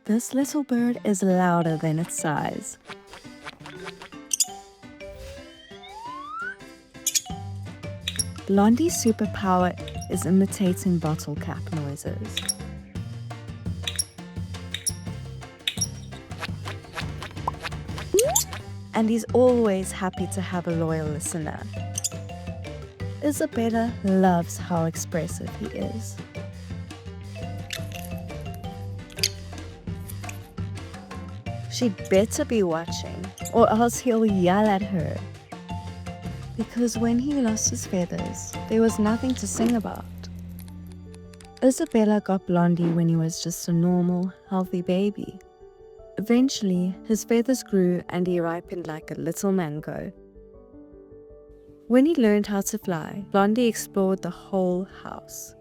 This little bird is louder than its size. Blondie's superpower is imitating bottle cap noises. And he's always happy to have a loyal listener. Isabella loves how expressive he is. She'd better be watching, or else he'll yell at her. Because when he lost his feathers, there was nothing to sing about. Isabella got Blondie when he was just a normal, healthy baby. Eventually, his feathers grew and he ripened like a little mango. When he learned how to fly, Blondie explored the whole house.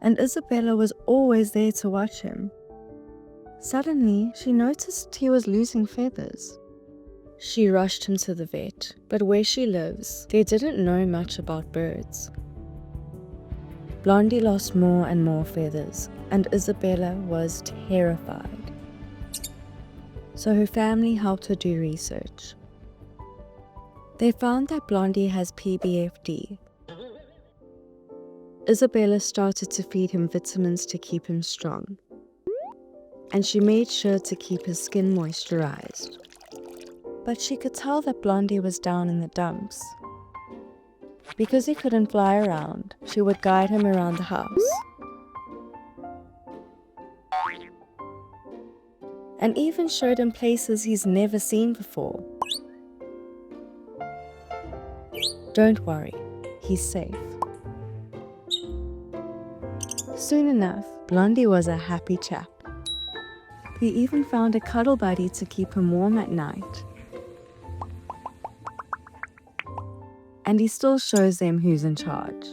And Isabella was always there to watch him. Suddenly, she noticed he was losing feathers. She rushed him to the vet, but where she lives, they didn't know much about birds. Blondie lost more and more feathers, and Isabella was terrified. So her family helped her do research. They found that Blondie has PBFD. Isabella started to feed him vitamins to keep him strong. And she made sure to keep his skin moisturized. But she could tell that Blondie was down in the dumps. Because he couldn't fly around, she would guide him around the house. And even showed him places he's never seen before. Don't worry, he's safe. Soon enough, Blondie was a happy chap. He even found a cuddle buddy to keep him warm at night. And he still shows them who's in charge.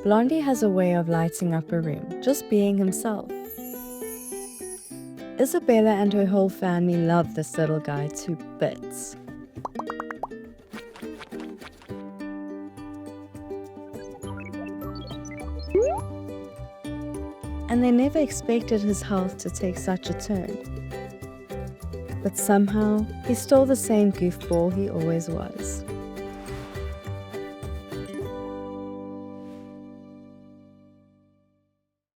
Blondie has a way of lighting up a room, just being himself. Isabella and her whole family love this little guy to bits. And they never expected his health to take such a turn. But somehow, he's still the same goofball he always was.